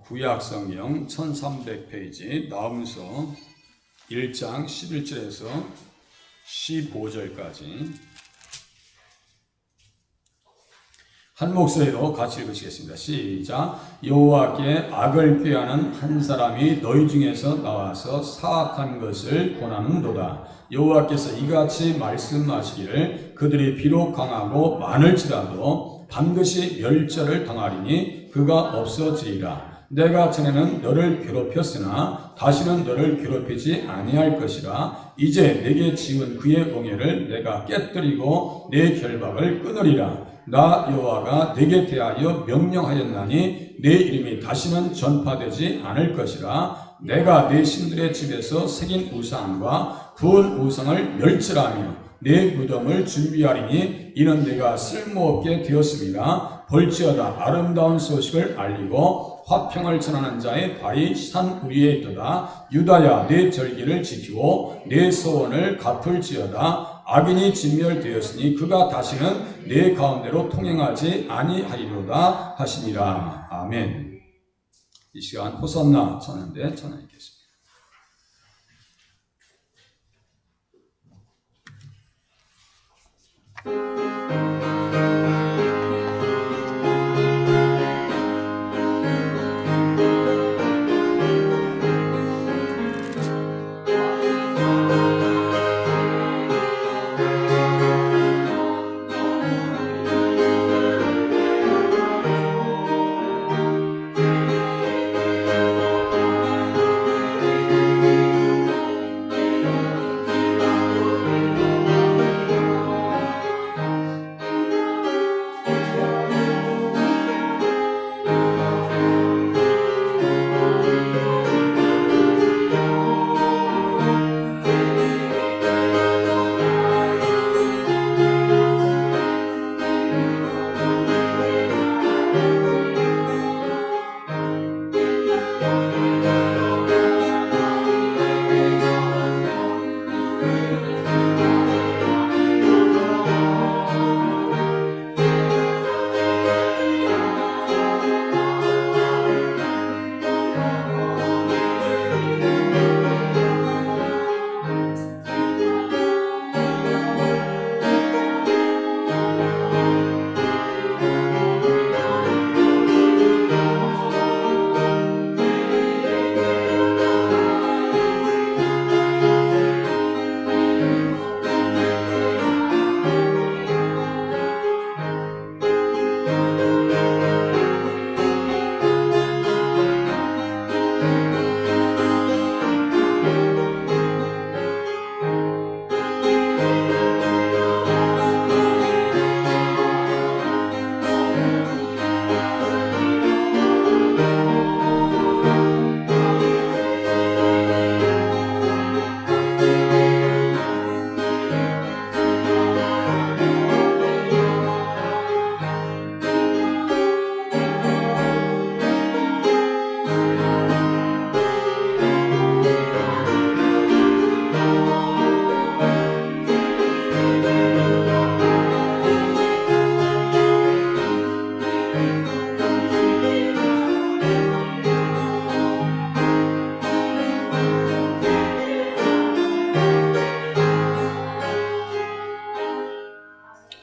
구약성경 1300페이지 나음서 1장 11절에서 15절까지 한 목소리로 같이 읽으시겠습니다. 시작. 여호와께 악을 꾀하는 한 사람이 너희 중에서 나와서 사악한 것을 권하는도다. 여호와께서 이같이 말씀하시기를 그들이 비록 강하고 많을지라도 반드시 멸절을 당하리니 그가 없어지리라. 내가 전에는 너를 괴롭혔으나 다시는 너를 괴롭히지 아니할 것이라. 이제 내게 지은 그의 공예를 내가 깨뜨리고 내 결박을 끊으리라. 나 여호와가 내게 대하여 명령하였나니 내 이름이 다시는 전파되지 않을 것이라. 내가 내 신들의 집에서 새긴 우상과 구운 우상을 멸절하며 내 무덤을 준비하리니 이는 내가 쓸모없게 되었습니다. 볼지어다 아름다운 소식을 알리고 화평을 전하는 자의 발이 산 위에 있도다. 유다야 내 절기를 지키고 내 소원을 갚을지어다. 악인이 진멸되었으니 그가 다시는 내 가운데로 통행하지 아니하리로다 하시니라. 아멘. 이 시간 호산나 찬양대 찬양하겠습니다.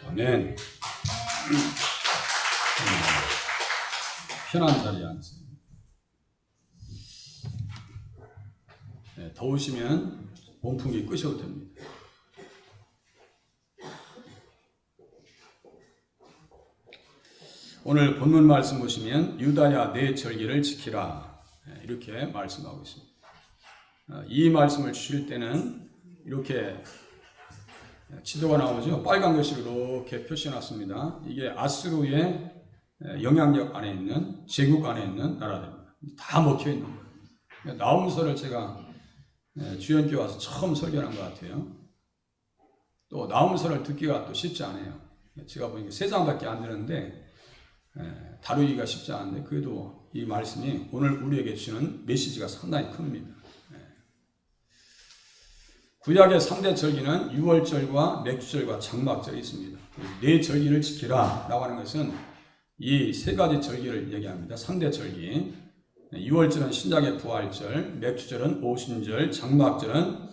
아멘. 편한 자리에 앉으세요. 네, 더우시면 온풍기 끄셔도 됩니다. 오늘 본문 말씀 보시면 유다야 내 절기를 지키라 이렇게 말씀하고 있습니다. 이 말씀을 주실 때는 이렇게 지도가 나오죠. 빨간 글씨로 이렇게 표시해놨습니다. 이게 아수르의 영향력 안에 있는 제국 안에 있는 나라들입니다. 다 먹혀 있는 거예요. 나움서를 제가 주연교회 와서 처음 설교한 것 같아요. 또 나움서를 듣기가 또 쉽지 않아요. 제가 보니까 3장밖에 안 되는데 다루기가 쉽지 않은데 그래도 이 말씀이 오늘 우리에게 주는 메시지가 상당히 큽니다. 구약의 3대 절기는 유월절과 맥주절과 장막절이 있습니다. 네 절기를 지키라 라고 하는 것은 이 세 가지 절기를 얘기합니다. 3대 절기. 유월절은 신약의 부활절, 맥주절은 오순절, 장막절은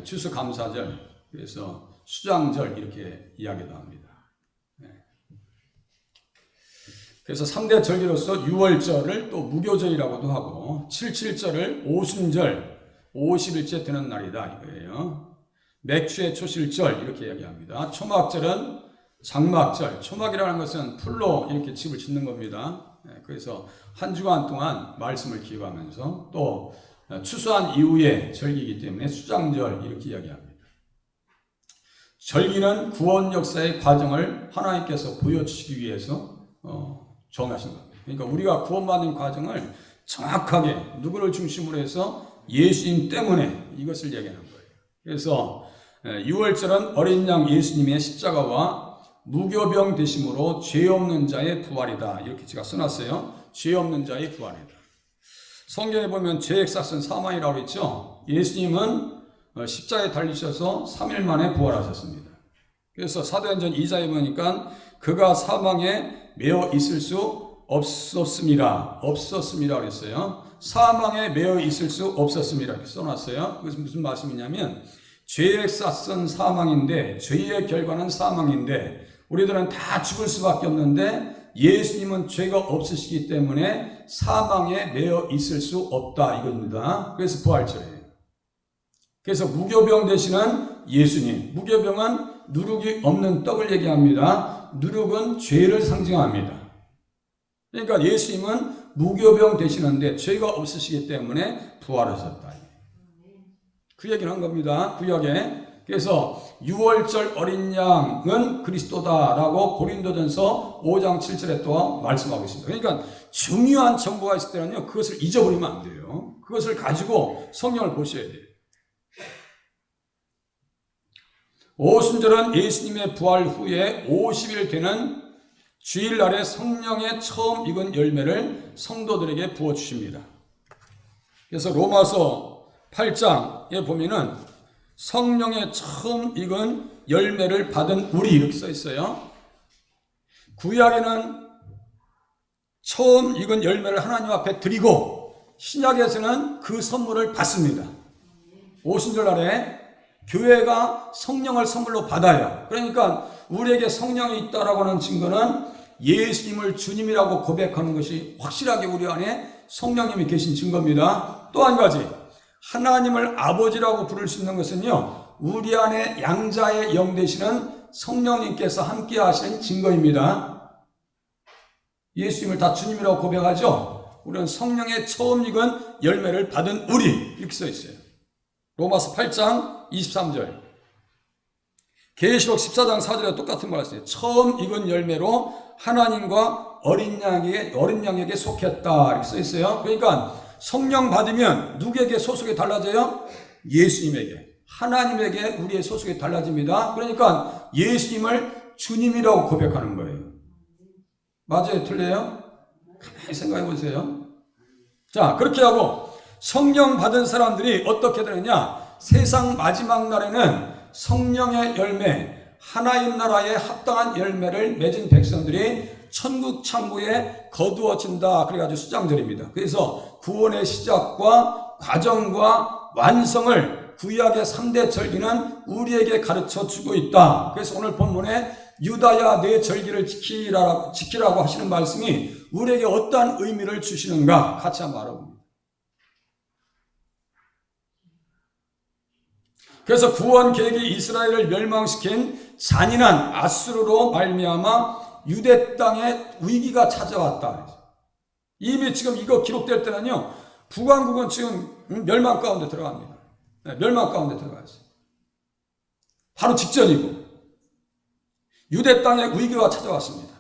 추수감사절, 그래서 수장절 이렇게 이야기도 합니다. 그래서 3대 절기로서 유월절을 또 무교절이라고도 하고 77절을 오순절, 50일째 되는 날이다 이거예요. 맥주의 초실절 이렇게 이야기합니다. 초막절은 장막절, 초막이라는 것은 풀로 이렇게 집을 짓는 겁니다. 그래서 한 주간 동안 말씀을 기억하면서 또 추수한 이후에 절기이기 때문에 수장절 이렇게 이야기합니다. 절기는 구원 역사의 과정을 하나님께서 보여주시기 위해서 정하신 겁니다. 그러니까 우리가 구원받는 과정을 정확하게 누구를 중심으로 해서 예수님 때문에 이것을 얘기하는 거예요. 그래서 유월절은 어린 양 예수님의 십자가와 무교병 되심으로 죄 없는 자의 부활이다. 이렇게 제가 써놨어요. 죄 없는 자의 부활이다. 성경에 보면 죄의 싹은 사망이라고 했죠. 예수님은 십자가에 달리셔서 3일 만에 부활하셨습니다. 그래서 사도행전 2장에 보니까 그가 사망에 매어 있을 수 없었습니다. 그랬어요. 사망에 매어 있을 수 없었습니다. 이렇게 써놨어요. 그것은 무슨 말씀이냐면 죄의 싹은 사망인데 죄의 결과는 사망인데 우리들은 다 죽을 수밖에 없는데 예수님은 죄가 없으시기 때문에 사망에 매어 있을 수 없다 이겁니다. 그래서 부활절이에요. 그래서 무교병 되시는 예수님, 무교병은 누룩이 없는 떡을 얘기합니다. 누룩은 죄를 상징합니다. 그러니까 예수님은 무교병 되시는데 죄가 없으시기 때문에 부활하셨다. 그 얘기를 한 겁니다. 구약에. 그래서 유월절 어린 양은 그리스도다라고 고린도전서 5장 7절에 또 말씀하고 있습니다. 그러니까 중요한 정보가 있을 때는요, 그것을 잊어버리면 안 돼요. 그것을 가지고 성경을 보셔야 돼요. 오순절은 예수님의 부활 후에 50일 되는 주일날에 성령의 처음 익은 열매를 성도들에게 부어주십니다. 그래서 로마서 8장에 보면은 성령의 처음 익은 열매를 받은 우리 이렇게 써 있어요. 구약에는 처음 익은 열매를 하나님 앞에 드리고 신약에서는 그 선물을 받습니다. 오순절 날에 교회가 성령을 선물로 받아요. 그러니까 우리에게 성령이 있다라고 하는 증거는 예수님을 주님이라고 고백하는 것이 확실하게 우리 안에 성령님이 계신 증거입니다. 또 한 가지, 하나님을 아버지라고 부를 수 있는 것은요, 우리 안에 양자의 영 되시는 성령님께서 함께 하시는 증거입니다. 예수님을 다 주님이라고 고백하죠. 우리는 성령의 처음 익은 열매를 받은 우리 이렇게 써 있어요. 로마서 8장 23절, 계시록 14장 4절에 똑같은 말씀이에요. 처음 익은 열매로 하나님과 어린 양에게 속했다 이렇게 써 있어요. 그러니까 성령 받으면 누구에게 소속이 달라져요? 예수님에게, 하나님에게 우리의 소속이 달라집니다. 그러니까 예수님을 주님이라고 고백하는 거예요. 맞아요? 틀려요? 가만히 생각해 보세요. 자, 그렇게 하고 성령 받은 사람들이 어떻게 되느냐? 세상 마지막 날에는 성령의 열매, 하나님 나라에 합당한 열매를 맺은 백성들이 천국 창고에 거두어진다. 그래가지고 수장절입니다. 그래서 구원의 시작과 과정과 완성을 구약의 3대 절기는 우리에게 가르쳐 주고 있다. 그래서 오늘 본문에 유다야 내 절기를 지키라고 하시는 말씀이 우리에게 어떠한 의미를 주시는가 같이 한번 알아봅니다. 그래서 구원 계획이 이스라엘을 멸망시킨 잔인한 아수르로 말미암아 유대 땅에 위기가 찾아왔다. 이미 지금 이거 기록될 때는요, 북왕국은 지금 멸망 가운데 들어갑니다. 멸망 가운데 들어가 있어요. 바로 직전이고 유대 땅에 위기가 찾아왔습니다.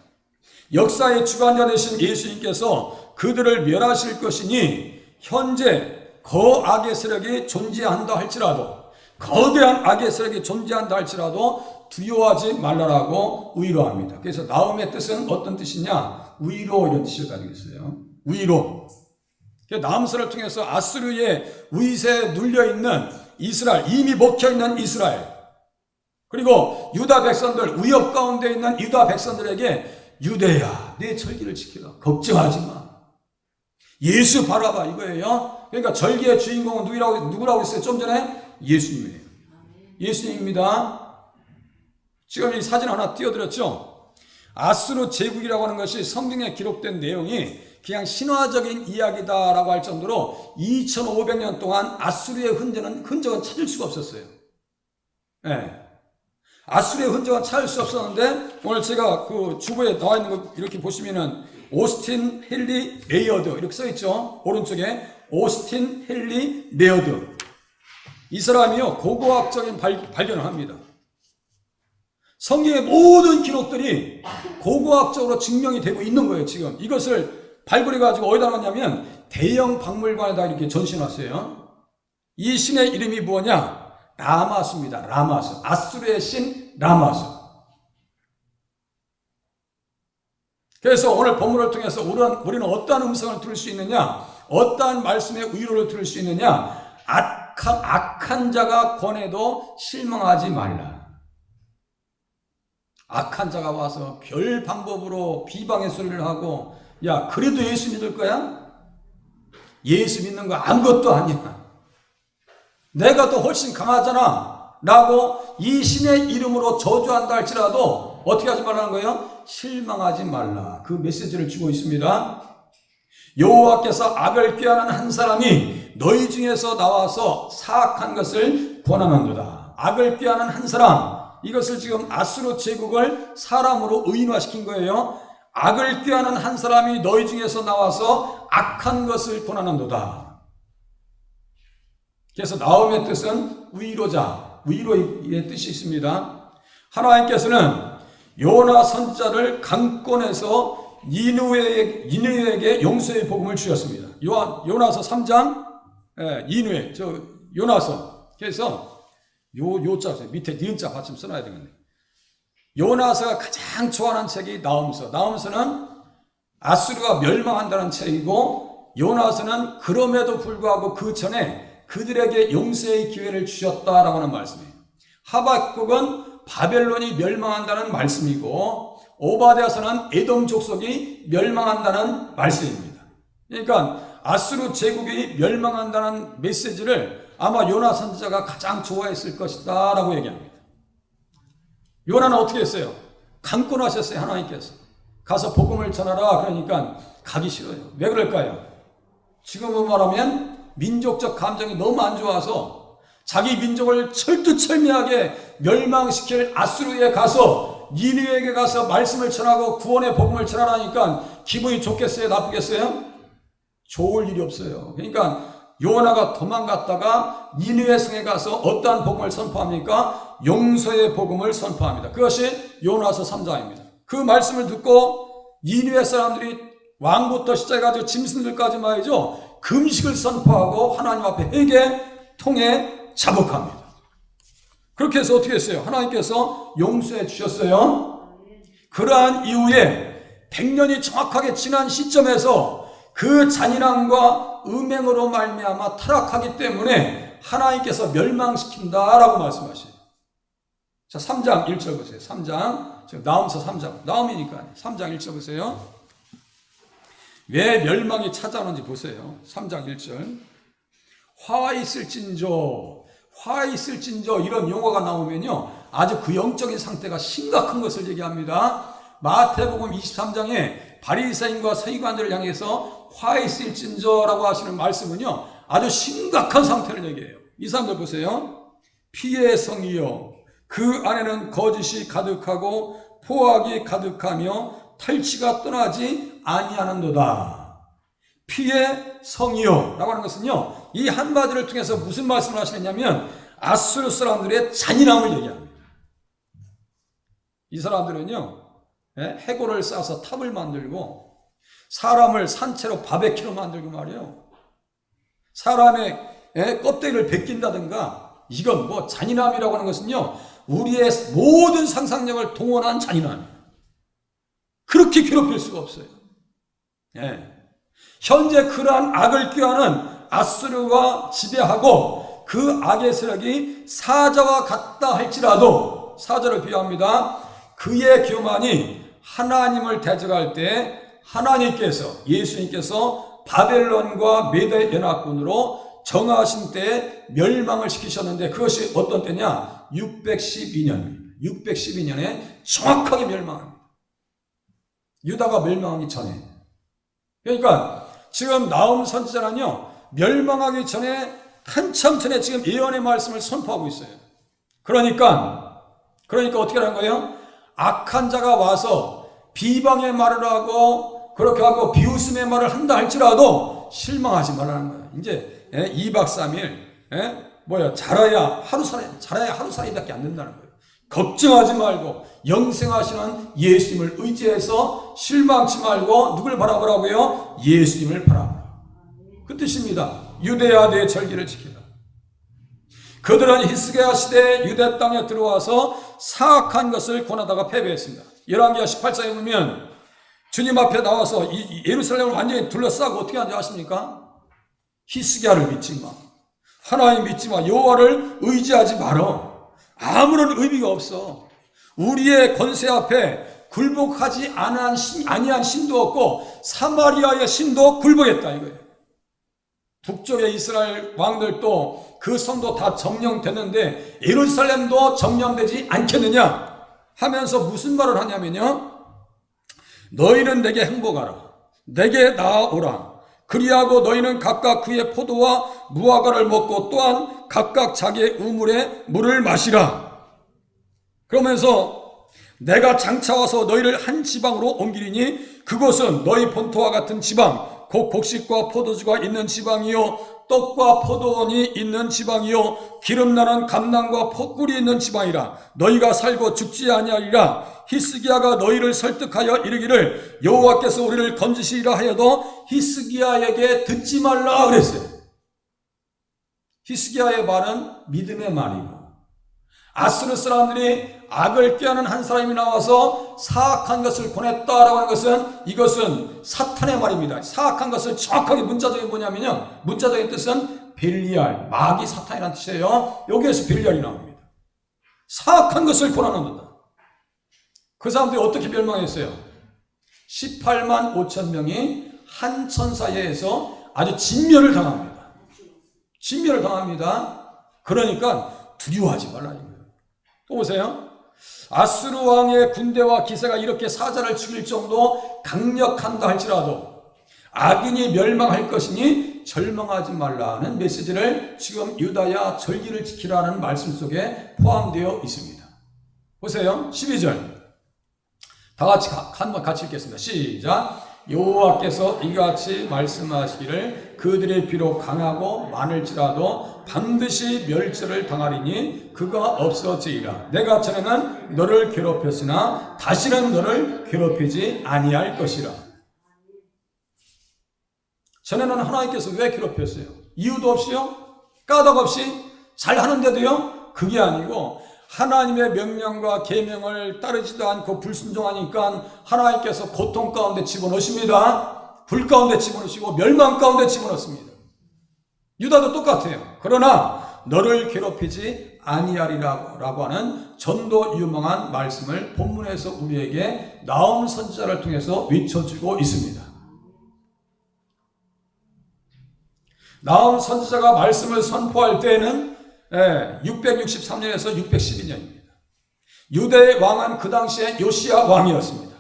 역사의 주관자 되신 예수님께서 그들을 멸하실 것이니 현재 거악의 세력이 존재한다 할지라도, 거대한 악의 세력이 존재한다 할지라도 두려워하지 말라라고 위로합니다. 그래서 나음의 뜻은 어떤 뜻이냐? 위로, 이런 뜻을 가지고 있어요. 위로. 나음서를 통해서 아수르의 위세에 눌려있는 이스라엘, 이미 먹혀있는 이스라엘, 그리고 유다 백성들, 위협 가운데 있는 유다 백성들에게 유대야 내 절기를 지키라, 걱정하지 마, 예수 바라봐 이거예요. 그러니까 절기의 주인공은 누구라고 했어요? 좀 전에 예수님이에요. 예수님입니다. 지금 이 사진 하나 띄워드렸죠. 아수르 제국이라고 하는 것이 성경에 기록된 내용이 그냥 신화적인 이야기다라고 할 정도로 2500년 동안 아수르의 흔적은 찾을 수가 없었어요. 네. 아수르의 흔적은 찾을 수 없었는데 오늘 제가 그 주보에 나와 있는 거 이렇게 보시면은 오스틴 헨리 레이어드 이렇게 써 있죠. 오른쪽에 오스틴 헨리 레이어드. 이 사람이요 고고학적인 발견을 합니다. 성경의 모든 기록들이 고고학적으로 증명이 되고 있는 거예요. 지금 이것을 발굴해 가지고 어디다 놨냐면 대형 박물관에다 이렇게 전시해놨어요. 이 신의 이름이 뭐냐? 라마스입니다. 라마스. 아수르의 신 라마스. 그래서 오늘 본문을 통해서 우리는 어떠한 음성을 들을 수 있느냐? 어떠한 말씀의 위로를 들을 수 있느냐? 악한 자가 권해도 실망하지 말라. 악한 자가 와서 별 방법으로 비방의 소리를 하고 야 그래도 예수 믿을 거야? 예수 믿는 거 아무것도 아니야. 내가 더 훨씬 강하잖아 라고 이 신의 이름으로 저주한다 할지라도 어떻게 하지 말라는 거예요? 실망하지 말라. 그 메시지를 주고 있습니다. 여호와께서 악을 꾀하는 한 사람이 너희 중에서 나와서 사악한 것을 권하는도다. 악을 꾀하는 한 사람, 이것을 지금 아수르 제국을 사람으로 의인화시킨 거예요. 악을 꾀하는 한 사람이 너희 중에서 나와서 악한 것을 권하는도다. 그래서 나움의 뜻은 위로자, 위로의 뜻이 있습니다. 하나님께서는 요나 선지자를 강권해서 니느웨에게 용서의 복음을 주셨습니다. 요나서 3장 니느웨 요나서. 그래서 요자 밑에 니은자 받침 써놔야 되겠네. 요나서가 가장 좋아하는 책이 나움서. 나움서는 아수르가 멸망한다는 책이고 요나서는 그럼에도 불구하고 그 전에 그들에게 용서의 기회를 주셨다라고 하는 말씀이에요. 하박국은 바벨론이 멸망한다는 말씀이고 오바댜서는 에돔 족속이 멸망한다는 말씀입니다. 그러니까 아수르 제국이 멸망한다는 메시지를 아마 요나 선지자가 가장 좋아했을 것이다 라고 얘기합니다. 요나는 어떻게 했어요? 강권하셨어요. 하나님께서 가서 복음을 전하라. 그러니까 가기 싫어요. 왜 그럴까요? 지금은 말하면 민족적 감정이 너무 안 좋아서 자기 민족을 철두철미하게 멸망시킬 아수르에 가서 니느웨에게 가서 말씀을 전하고 구원의 복음을 전하라니까 기분이 좋겠어요? 나쁘겠어요? 좋을 일이 없어요. 그러니까 요나가 도망갔다가 니느웨 성에 가서 어떠한 복음을 선포합니까? 용서의 복음을 선포합니다. 그것이 요나서 3장입니다. 그 말씀을 듣고 니느웨 사람들이 왕부터 시작해가지고 짐승들까지 말이죠. 금식을 선포하고 하나님 앞에 회개 통해 자복합니다. 그렇게 해서 어떻게 했어요? 하나님께서 용서해 주셨어요. 그러한 이후에 100년이 정확하게 지난 시점에서 그 잔인함과 음행으로 말미암아 타락하기 때문에 하나님께서 멸망시킨다라고 말씀하셔요. 자, 3장 1절 보세요. 3장, 지금 나움서 3장, 나움이니까 3장 1절 보세요. 왜 멸망이 찾아오는지 보세요. 3장 1절. 화 있을진저 이런 용어가 나오면요 아주 그 영적인 상태가 심각한 것을 얘기합니다. 마태복음 23장에 바리새인과 서기관들을 향해서 화 있을진저라고 하시는 말씀은요 아주 심각한 상태를 얘기해요. 이 사람들 보세요. 피의 성이요 그 안에는 거짓이 가득하고 포악이 가득하며 탈취가 떠나지 아니하는도다. 피의 성이요 라고 하는 것은요 이 한마디를 통해서 무슨 말씀을 하시느냐면 아수르 사람들의 잔인함을 얘기합니다. 이 사람들은요 해골을 싸서 탑을 만들고 사람을 산채로 바베큐로 만들고 말이에요. 사람의 껍데기를 벗긴다든가 이건 뭐 잔인함이라고 하는 것은요 우리의 모든 상상력을 동원한 잔인함이에요. 그렇게 괴롭힐 수가 없어요. 현재 그러한 악을 꾀하는 아수르와 지배하고 그 악의 세력이 사자와 같다 할지라도 사자를 비유합니다. 그의 교만이 하나님을 대적할 때 하나님께서 예수님께서 바벨론과 메대 연합군으로 정하신 때에 멸망을 시키셨는데 그것이 어떤 때냐? 612년입니다. 612년에 정확하게 멸망합니다. 유다가 멸망하기 전에. 그러니까 지금 나훔 선지자는요, 멸망하기 전에 한참 전에 지금 예언의 말씀을 선포하고 있어요. 그러니까 어떻게 하는 거예요? 악한 자가 와서 비방의 말을 하고 그렇게 하고 비웃음의 말을 한다 할지라도 실망하지 말라는 거예요. 이제 2박 3일 잘해야 하루살이밖에 안 된다는 거예요. 걱정하지 말고 영생하시는 예수님을 의지해서 실망치 말고 누굴 바라보라고요? 예수님을 바라보라. 그 뜻입니다. 유대야의 절기를 지키라. 그들은 히스기야 시대에 유대 땅에 들어와서 사악한 것을 권하다가 패배했습니다. 열왕기하 18장에 보면 주님 앞에 나와서 예루살렘을 완전히 둘러싸고 어떻게 하는지 아십니까? 히스기야를 믿지 마. 하나님 믿지 마. 여호와를 의지하지 마라. 아무런 의미가 없어. 우리의 권세 앞에 굴복하지 아니한 신도 없고 사마리아의 신도 굴복했다 이거예요. 북쪽의 이스라엘 왕들도 그 성도 다 점령됐는데 예루살렘도 점령되지 않겠느냐 하면서 무슨 말을 하냐면요, 너희는 내게 행복하라. 내게 나아오라. 그리하고 너희는 각각 그의 포도와 무화과를 먹고 또한 각각 자기의 우물에 물을 마시라. 그러면서 내가 장차 와서 너희를 한 지방으로 옮기리니 그곳은 너희 본토와 같은 지방, 곧 곡식과 포도주가 있는 지방이요 떡과 포도원이 있는 지방이요 기름나는 감람과 풋꿀이 있는 지방이라. 너희가 살고 죽지 아니하리라. 히스기야가 너희를 설득하여 이르기를 여호와께서 우리를 건지시리라 하여도 히스기야에게 듣지 말라 그랬어요. 히스기야의 말은 믿음의 말이고, 아수르 사람들이 악을 꾀하는 한 사람이 나와서 사악한 것을 권했다라고 하는 것은 이것은 사탄의 말입니다. 사악한 것을 정확하게 문자적인 뭐냐면요, 문자적인 뜻은 벨리알, 마귀 사탄이라는 뜻이에요. 여기에서 벨리알이 나옵니다. 사악한 것을 권하는다. 그 사람들이 어떻게 멸망했어요? 18만 5천 명이 한 천사에 의해서 아주 진멸을 당합니다. 진멸을 당합니다. 그러니까 두려워하지 말라 이거예요. 또 보세요. 아수르 왕의 군대와 기세가 이렇게 사자를 죽일 정도 강력한다 할지라도 악인이 멸망할 것이니 절망하지 말라는 메시지를 지금 유다야 절기를 지키라는 말씀 속에 포함되어 있습니다. 보세요. 12절 다 같이 한번 같이 읽겠습니다. 시작. 여호와께서 이같이 말씀하시기를 그들이 비록 강하고 많을지라도 반드시 멸절을 당하리니 그가 없어지리라. 내가 전에는 너를 괴롭혔으나 다시는 너를 괴롭히지 아니할 것이라. 전에는 하나님께서 왜 괴롭혔어요? 이유도 없이요? 까닭 없이? 잘하는데도요? 그게 아니고 하나님의 명령과 계명을 따르지도 않고 불순종하니까 하나님께서 고통 가운데 집어넣으십니다. 불 가운데 집어넣으시고 멸망 가운데 집어넣습니다. 유다도 똑같아요. 그러나 너를 괴롭히지 아니하리라고 하는 전도 유망한 말씀을 본문에서 우리에게 나훔 선지자를 통해서 외쳐주고 있습니다. 나훔 선지자가 말씀을 선포할 때에는 663년에서 612년입니다. 유대의 왕은 그 당시에 요시야 왕이었습니다.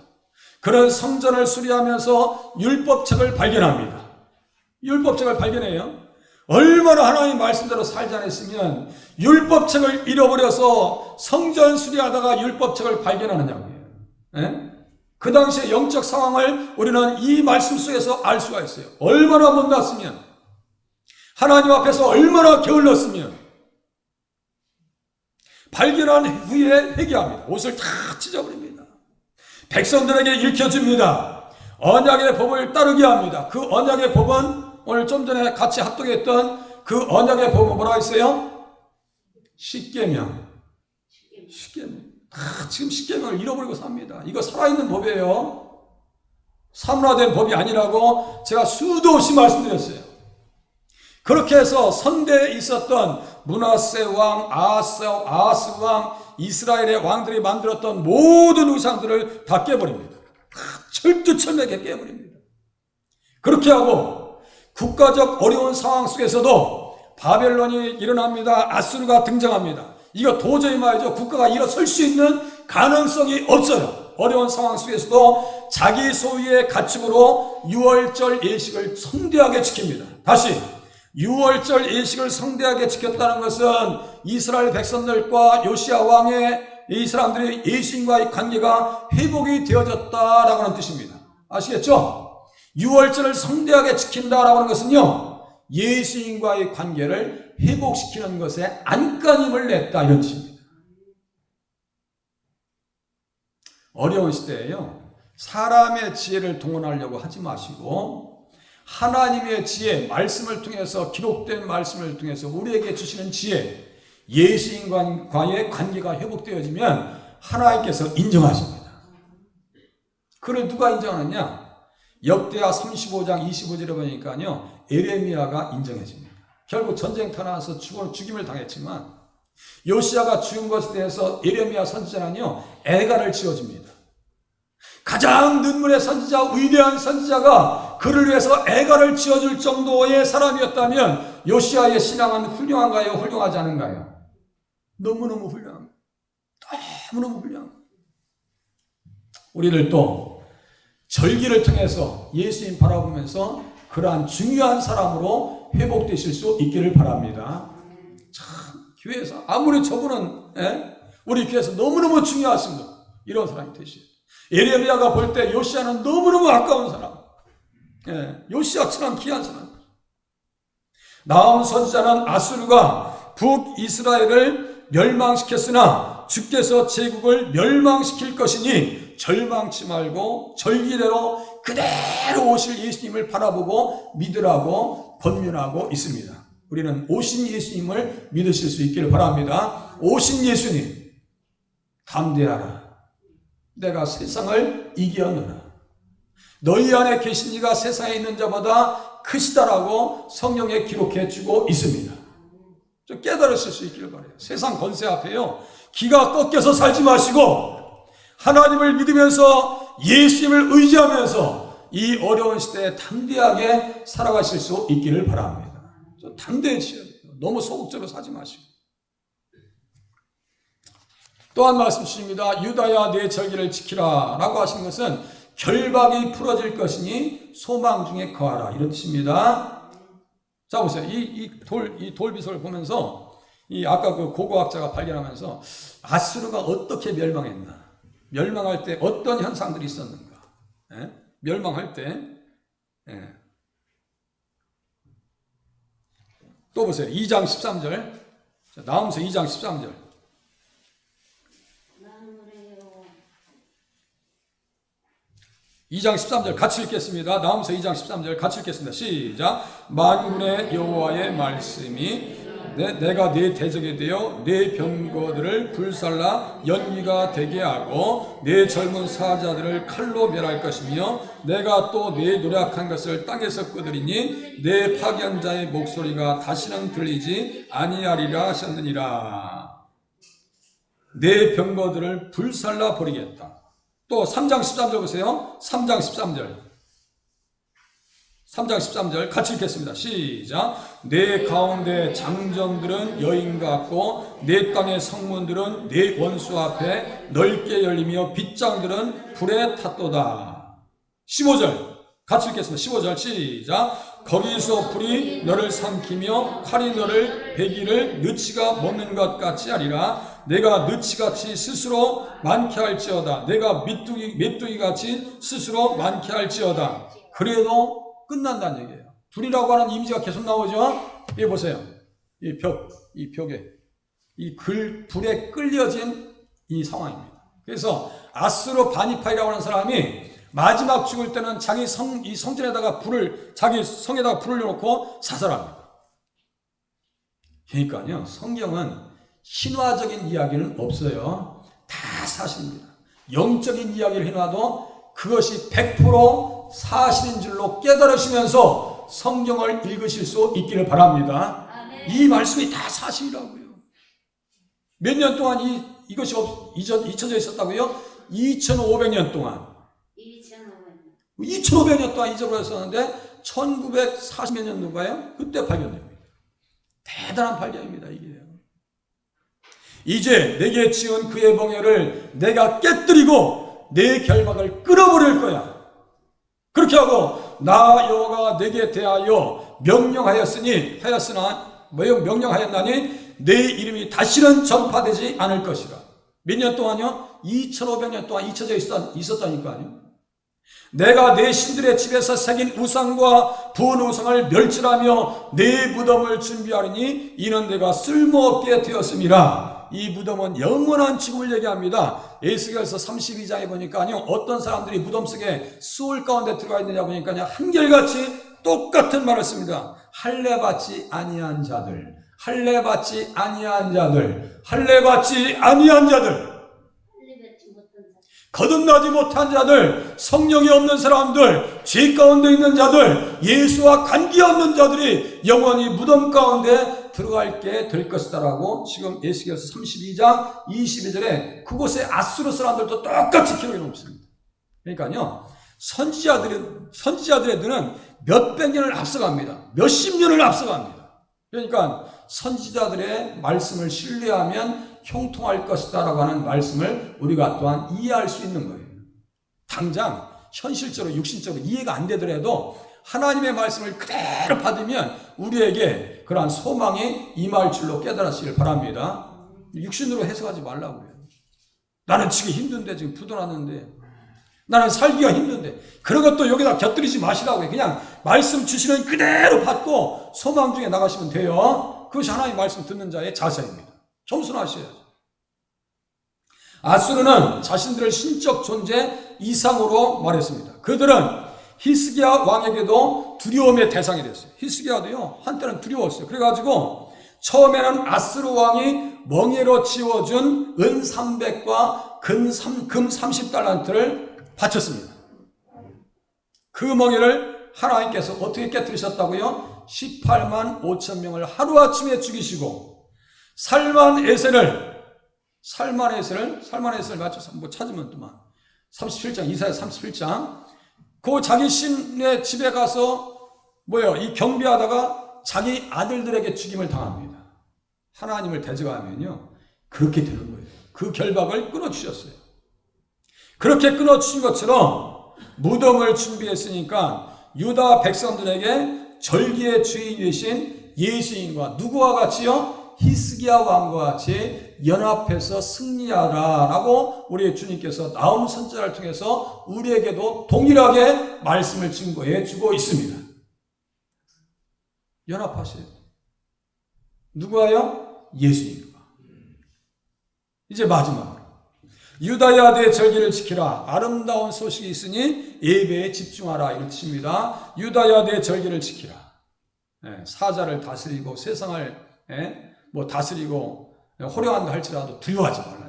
그는 성전을 수리하면서 율법책을 발견합니다. 율법책을 발견해요. 얼마나 하나님 말씀대로 살지 않았으면 율법책을 잃어버려서 성전 수리하다가 율법책을 발견하느냐고요. 그 당시의 영적 상황을 우리는 이 말씀 속에서 알 수가 있어요. 얼마나 못났으면, 하나님 앞에서 얼마나 게을렀으면. 발견한 후에 회개합니다. 옷을 다 찢어버립니다. 백성들에게 읽혀줍니다. 언약의 법을 따르게 합니다. 그 언약의 법은 오늘 좀 전에 같이 합독했던 그 언약의 법은 뭐라고 했어요? 십계명. 지금 십계명을 잃어버리고 삽니다. 이거 살아있는 법이에요. 사문화된 법이 아니라고 제가 수도 없이 말씀드렸어요. 그렇게 해서 선대에 있었던 므낫세 왕, 아하스 왕, 이스라엘의 왕들이 만들었던 모든 우상들을 다 깨버립니다. 철두철미하게 깨버립니다. 그렇게 하고 국가적 어려운 상황 속에서도 바벨론이 일어납니다. 아수르가 등장합니다. 이거 도저히 말이죠. 국가가 일어설 수 있는 가능성이 없어요. 어려운 상황 속에서도 자기 소유의 가축으로 유월절 예식을 성대하게 지킵니다. 다시 유월절 예식을 성대하게 지켰다는 것은 이스라엘 백성들과 요시야 왕의 이 사람들의 예수님과의 관계가 회복이 되어졌다라고 하는 뜻입니다. 아시겠죠? 유월절을 성대하게 지킨다라고 하는 것은요, 예수님과의 관계를 회복시키는 것에 안간힘을 냈다 이런 뜻입니다. 어려운 시대에요, 사람의 지혜를 동원하려고 하지 마시고 하나님의 지혜, 말씀을 통해서, 기록된 말씀을 통해서 우리에게 주시는 지혜, 예수님과의 관계가 회복되어지면 하나님께서 인정하십니다. 그를 누가 인정하느냐? 역대하 35장 25절에 보니까요, 에레미야가 인정해집니다. 결국 전쟁터 나와서 죽임을 당했지만 요시야가 죽은 것에 대해서 에레미야 선지자는요, 애가를 지어줍니다. 가장 눈물의 선지자, 위대한 선지자가 그를 위해서 애가를 지어줄 정도의 사람이었다면 요시야의 신앙은 훌륭한가요? 훌륭하지 않은가요? 너무너무 훌륭합니다. 너무너무 훌륭합니다. 우리를 또 절기를 통해서 예수님 바라보면서 그러한 중요한 사람으로 회복되실 수 있기를 바랍니다. 참, 교회에서 아무리 저분은 우리 교회에서 너무너무 중요하십니다. 이런 사람이 되시죠. 에레미야가 볼 때 요시야는 너무너무 아까운 사람, 요시야처럼 귀한 사람. 나훔 선지자는 아수르가 북이스라엘을 멸망시켰으나 주께서 제국을 멸망시킬 것이니 절망치 말고 절기대로 그대로 오실 예수님을 바라보고 믿으라고 권면하고 있습니다. 우리는 오신 예수님을 믿으실 수 있기를 바랍니다. 오신 예수님, 담대하라. 내가 세상을 이기었노라. 너희 안에 계신 이가 세상에 있는 자보다 크시다라고 성경에 기록해 주고 있습니다. 좀 깨달으실 수 있기를 바라요. 세상 권세 앞에요, 기가 꺾여서 살지 마시고 하나님을 믿으면서 예수님을 의지하면서 이 어려운 시대에 담대하게 살아가실 수 있기를 바랍니다. 좀 담대해지셔야 돼요. 너무 소극적으로 사지 마시고. 또 한 말씀 주십니다. 유다야 내 절기를 지키라 라고 하시는 것은 결박이 풀어질 것이니 소망 중에 거하라 이런 뜻입니다. 자 보세요. 이 돌비석을 보면서 아까 그 고고학자가 발견하면서 아수르가 어떻게 멸망했나, 멸망할 때 어떤 현상들이 있었는가, 멸망할 때 또 보세요. 2장 13절. 자, 나홈서 2장 13절. 2장 13절 같이 읽겠습니다. 나홈서 2장 13절 같이 읽겠습니다. 시작. 만군의 여호와의 말씀이 내가 네 대적이 되어 네 병거들을 불살라 연기가 되게 하고 네 젊은 사자들을 칼로 멸할 것이며 내가 또 네 노력한 것을 땅에서 끄드리니 네 파견자의 목소리가 다시는 들리지 아니하리라 하셨느니라. 네 병거들을 불살라 버리겠다. 또 3장 13절 보세요. 3장 13절. 3장 13절 같이 읽겠습니다. 시작. 내 가운데 장정들은 여인 같고 내 땅의 성문들은 내 원수 앞에 넓게 열리며 빗장들은 불에 탔도다. 15절 같이 읽겠습니다. 15절 시작. 거기서 불이 너를 삼키며 칼이 너를 베기를 느치가 먹는 것 같이 하리라. 내가 느치같이 스스로 많게 할지어다. 내가 메뚜기같이 스스로 많게 할지어다. 그래도 끝난다는 얘기예요. 불이라고 하는 이미지가 계속 나오죠. 여기 보세요. 이 벽에 이 불에 끌려진 이 상황입니다. 그래서 아수르 바니파이라고 하는 사람이 마지막 죽을 때는 자기 이 성전에다가 자기 성에다가 불을 넣고 사살합니다. 그러니까요, 성경은 신화적인 이야기는 없어요. 다 사실입니다. 영적인 이야기를 해놔도 그것이 100% 사실인 줄로 깨달으시면서 성경을 읽으실 수 있기를 바랍니다. 이 말씀이 다 사실이라고요. 몇 년 동안 이것이 잊혀져 있었다고요? 2500년 동안. 2500년 동안 잊어버렸었는데 1940몇 년도인가요? 그때 발견됩니다. 대단한 발견입니다, 이게. 이제 내게 지은 그의 멍에를 내가 깨뜨리고 내 결박을 끊어버릴 거야. 그렇게 하고 나 여호와가 내게 대하여 명령하였나니 내 이름이 다시는 전파되지 않을 것이라. 몇 년 동안요? 2500년 동안 잊혀져 있었다니까요. 내가 내 신들의 집에서 새긴 우상과 부은 우상을 멸절하며 내 무덤을 준비하리니 이는 내가 쓸모없게 되었음이라. 이 무덤은 영원한 죽음을 얘기합니다. 에스겔서 32장에 보니까요, 어떤 사람들이 무덤 속에 수월 가운데 들어가 있느냐 보니까요, 한결같이 똑같은 말을 씁니다. 할례받지 아니한 자들, 할례받지 아니한 자들, 할례받지 아니한 자들, 거듭나지 못한 자들, 성령이 없는 사람들, 죄 가운데 있는 자들, 예수와 관계없는 자들이 영원히 무덤 가운데 들어갈게 될 것이다라고 지금 에스겔서 32장 22절에 그곳에 아수르 사람들도 똑같이 기록해 놓습니다. 그러니까요, 선지자들의 눈은 몇백 년을 앞서갑니다. 몇십 년을 앞서갑니다. 그러니까 선지자들의 말씀을 신뢰하면 형통할 것이다 라고 하는 말씀을 우리가 또한 이해할 수 있는 거예요. 당장 현실적으로 육신적으로 이해가 안 되더라도 하나님의 말씀을 그대로 받으면 우리에게 그러한 소망이 임할 줄로 깨달으시길 바랍니다. 육신으로 해석하지 말라고요. 나는 지금 힘든데, 지금 부도났는데, 나는 살기가 힘든데, 그런 것도 여기다 곁들이지 마시라고요. 그냥 말씀 주시는 그대로 받고 소망 중에 나가시면 돼요. 그것이 하나님의 말씀 듣는 자의 자세입니다. 겸손하셔야죠. 아수르는 자신들을 신적 존재 이상으로 말했습니다. 그들은 히스기야 왕에게도 두려움의 대상이 됐어요. 히스기야도요, 한때는 두려웠어요. 그래가지고 처음에는 아수르 왕이 멍에로 지워준 은 300과 금 30달란트를 바쳤습니다. 그 멍에를 하나님께서 어떻게 깨뜨리셨다고요? 18만 5천 명을 하루아침에 죽이시고 살만에셀을 맞춰서 뭐 찾으면 또만 37장, 이사야 37장, 그 자기 신의 집에 가서 이 경비하다가 자기 아들들에게 죽임을 당합니다. 하나님을 대적하면요, 그렇게 되는 거예요. 그 결박을 끊어주셨어요. 그렇게 끊어주신 것처럼 무덤을 준비했으니까 유다 백성들에게 절기의 주인이 되신 예수님과 누구와 같이요? 히스기야 왕과 같이 연합해서 승리하라라고 우리 주님께서 나움 선지자를 통해서 우리에게도 동일하게 말씀을 증거해 주고 있습니다. 연합하세요. 누구와요? 예수님과. 이제 마지막으로 유다야 내 절기를 지키라. 아름다운 소식이 있으니 예배에 집중하라, 이런 뜻입니다. 유다야 내 절기를 지키라. 사자를 다스리고 세상을 다스리고 호령한다 할지라도 두려워하지 말라.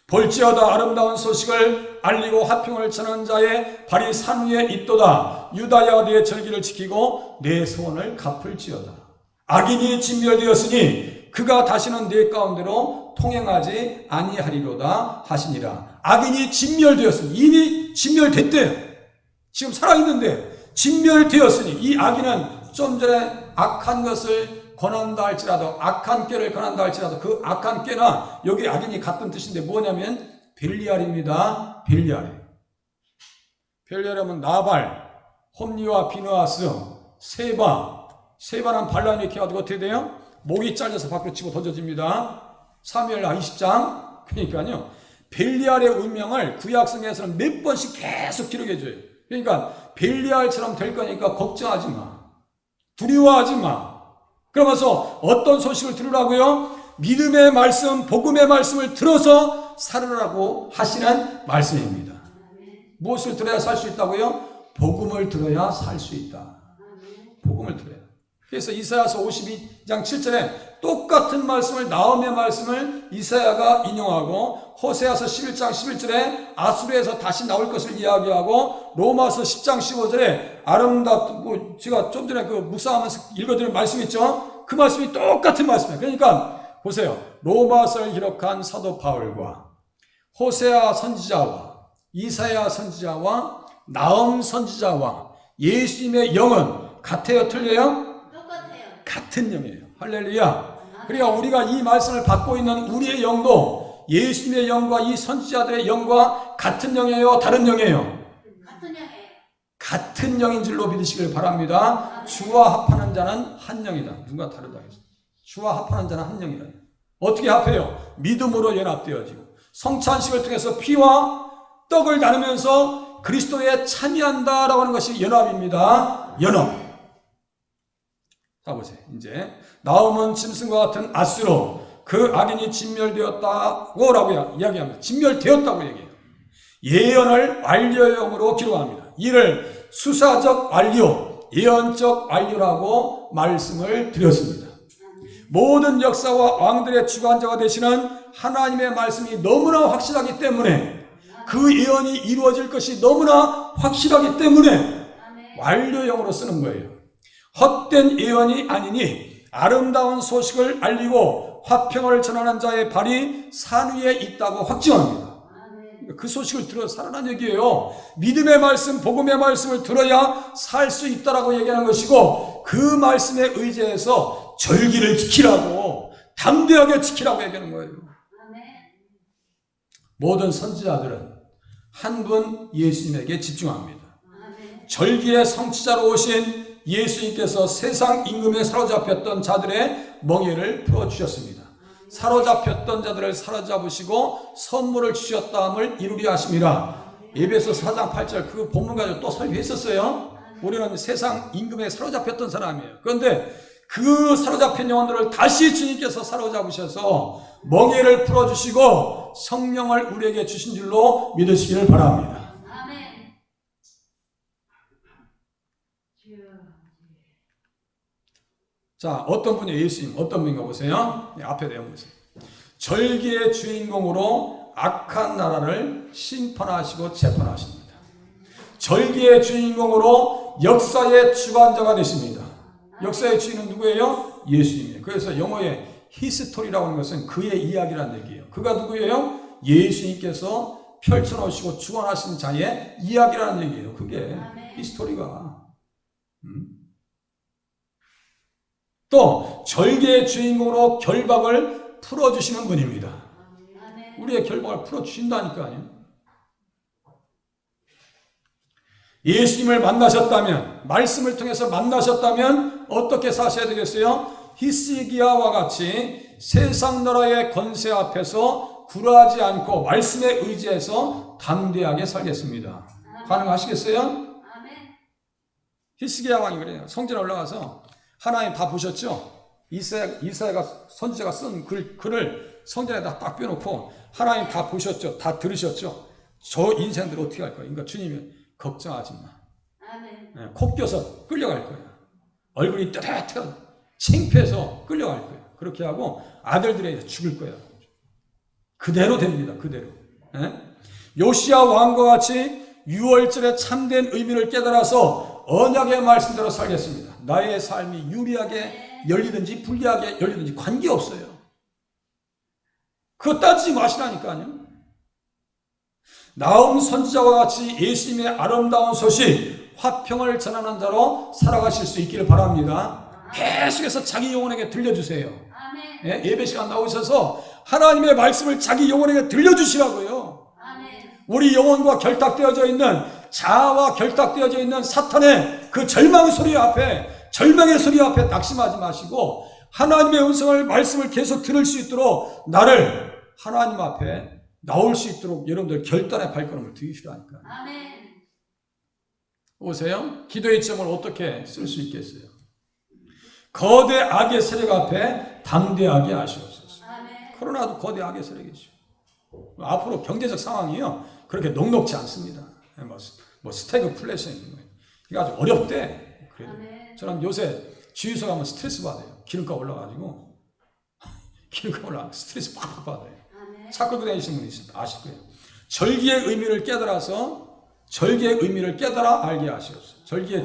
볼지어다 아름다운 소식을 알리고 화평을 전하는 자의 발이 산 위에 있도다. 유다야 내 절기를 지키고 내 소원을 갚을지어다. 악인이 진멸되었으니 그가 다시는 내 가운데로 통행하지 아니하리로다 하시니라. 악인이 진멸되었으니, 이미 진멸됐대요. 지금 살아있는데 진멸되었으니, 이 악인은 좀 전에 악한 것을 권한다 할지라도, 악한 꾀를 권한다 할지라도 그 악한 꾀나, 여기 악인이 같은 뜻인데 뭐냐면 벨리알입니다. 벨리알하면 나발, 홈리와 비누아스, 세바는 반란이 이렇게 해가지고 어떻게 돼요? 목이 잘려서 밖으로 치고 던져집니다. 사무엘하 20장. 그러니까요, 벨리알의 운명을 구약성에서는 몇 번씩 계속 기록해줘요. 그러니까 벨리알처럼 될 거니까 걱정하지 마, 두려워하지 마. 그러면서 어떤 소식을 들으라고요? 믿음의 말씀, 복음의 말씀을 들어서 살으라고 하시는 말씀입니다. 무엇을 들어야 살 수 있다고요? 복음을 들어야 살 수 있다. 복음을 들어야. 그래서 이사야서 52장 7절에 똑같은 말씀을, 나음의 말씀을 이사야가 인용하고, 호세아서 11장 11절에 아수르에서 다시 나올 것을 이야기하고, 로마서 10장 15절에 아름답고, 제가 좀 전에 그 묵상하면서 읽어드린 말씀 있죠? 그 말씀이 똑같은 말씀이에요. 그러니까 보세요. 로마서를 기록한 사도 바울과 호세아 선지자와 이사야 선지자와 나음 선지자와 예수님의 영은 같아요, 틀려요? 똑같아요. 같은 영이에요. 할렐루야. 그러니까 우리가 이 말씀을 받고 있는 우리의 영도 예수님의 영과 이 선지자들의 영과 같은 영이에요, 다른 영이에요? 같은 영이에요. 같은 영인 줄로 믿으시길 바랍니다. 주와 합하는 자는 한 영이다. 누가 다르다 했어. 주와 합하는 자는 한 영이다. 어떻게 합해요? 믿음으로 연합되어지고 성찬식을 통해서 피와 떡을 나누면서 그리스도에 참여한다라고 하는 것이 연합입니다. 연합. 자 보세요. 이제 나홈은 짐승과 같은 앗으로 그 악인이 진멸되었다고 라고 이야기합니다. 진멸되었다고 얘기해요. 예언을 완료형으로 기록합니다. 이를 수사적 완료, 예언적 완료라고 말씀을 드렸습니다. 모든 역사와 왕들의 주관자가 되시는 하나님의 말씀이 너무나 확실하기 때문에 그 예언이 이루어질 것이 너무나 확실하기 때문에 완료형으로 쓰는 거예요. 헛된 예언이 아니니 아름다운 소식을 알리고 화평을 전하는 자의 발이 산 위에 있다고 확증합니다. 그 소식을 들어 살아난 얘기예요. 믿음의 말씀, 복음의 말씀을 들어야 살 수 있다라고 얘기하는 것이고 그 말씀에 의지해서 절기를 지키라고 담대하게 지키라고 얘기하는 거예요. 모든 선지자들은 한 분 예수님에게 집중합니다. 절기의 성취자로 오신 예수님께서 세상 임금에 사로잡혔던 자들의 멍에를 풀어주셨습니다. 사로잡혔던 자들을 사로잡으시고 선물을 주셨다함을 이루리 하심이라. 에베소 4장 8절 그 본문 가지고 또 설교했었어요. 우리는 세상 임금에 사로잡혔던 사람이에요. 그런데 그 사로잡힌 영혼들을 다시 주님께서 사로잡으셔서 멍에를 풀어주시고 성령을 우리에게 주신 줄로 믿으시기를 바랍니다. 자, 어떤 분이 예수님, 어떤 분인가 보세요. 네, 앞에 내용 보세요. 절기의 주인공으로 악한 나라를 심판하시고 재판하십니다. 절기의 주인공으로 역사의 주관자가 되십니다. 역사의 주인은 누구예요? 예수님이에요. 그래서 영어에 히스토리라고 하는 것은 그의 이야기라는 얘기예요. 그가 누구예요? 예수님께서 펼쳐놓으시고 주관하신 자의 이야기라는 얘기예요. 그게 히스토리가. 또 절개의 주인공으로 결박을 풀어주시는 분입니다. 우리의 결박을 풀어주신다니까요. 예수님을 만나셨다면, 말씀을 통해서 만나셨다면 어떻게 사셔야 되겠어요? 히스기야와 같이 세상 나라의 권세 앞에서 굴하지 않고 말씀에 의지해서 담대하게 살겠습니다. 가능하시겠어요? 히스기야 왕이 그래요. 성전에 올라가서 하나님 다 보셨죠? 이사야가 선지자가 쓴 글을 성전에다 딱 빼놓고 하나님 다 보셨죠? 다 들으셨죠? 저 인생들 어떻게 할 거예요? 그러니까 주님이 걱정하지 마. 네, 코 껴서 끌려갈 거야. 얼굴이 뜨뜻해서 창피해서 끌려갈 거야. 그렇게 하고 아들들에게 죽을 거야. 그대로 됩니다. 그대로. 네? 요시야 왕과 같이 유월절의 참된 의미를 깨달아서 언약의 말씀대로 살겠습니다. 나의 삶이 유리하게 열리든지 불리하게 열리든지 관계없어요. 그거 따지지 마시라니까요. 나홈 선지자와 같이 예수님의 아름다운 소식, 화평을 전하는 자로 살아가실 수 있기를 바랍니다. 계속해서 자기 영혼에게 들려주세요. 예, 예배 시간 나오셔서 하나님의 말씀을 자기 영혼에게 들려주시라고요. 우리 영혼과 결탁되어져 있는 자아와 결탁되어져 있는 사탄의 그 절망의 소리 앞에 낙심하지 마시고 하나님의 음성을 말씀을 계속 들을 수 있도록 나를 하나님 앞에 나올 수 있도록 여러분들 결단의 발걸음을 들이시라니까요. 보세요. 기도의 점을 어떻게 쓸 수 있겠어요? 거대 악의 세력 앞에 담대하게 하시옵소서. 코로나도 거대 악의 세력이죠. 앞으로 경제적 상황이요 그렇게 녹록지 않습니다. 뭐 스태그플레이션이 있는 거예요. 이게 아주 어렵대. 그래도 저는 요새 주유소 가면 스트레스 받아요. 기름값 올라가지고 스트레스 팍 받아요. 차 끌고 다니시는 분이 아실 거예요. 절기의 의미를 깨달아 알게 하시옵소서. 절기의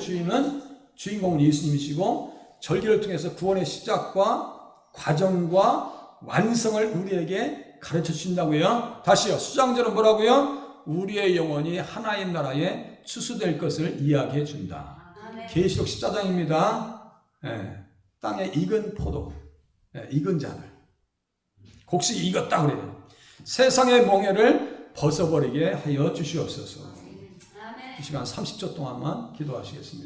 주인공은 예수님이시고 절기를 통해서 구원의 시작과 과정과 완성을 우리에게 가르쳐 주신다고요. 다시요. 수장절은 뭐라고요? 우리의 영혼이 하나님 나라에 추수될 것을 이야기해 준다. 계시록 14장입니다. 땅에 익은 포도, 익은 자들. 곡식이 익었다 그래요. 세상의 멍에를 벗어버리게 하여 주시옵소서. 이 시간 30초 동안만 기도하시겠습니다.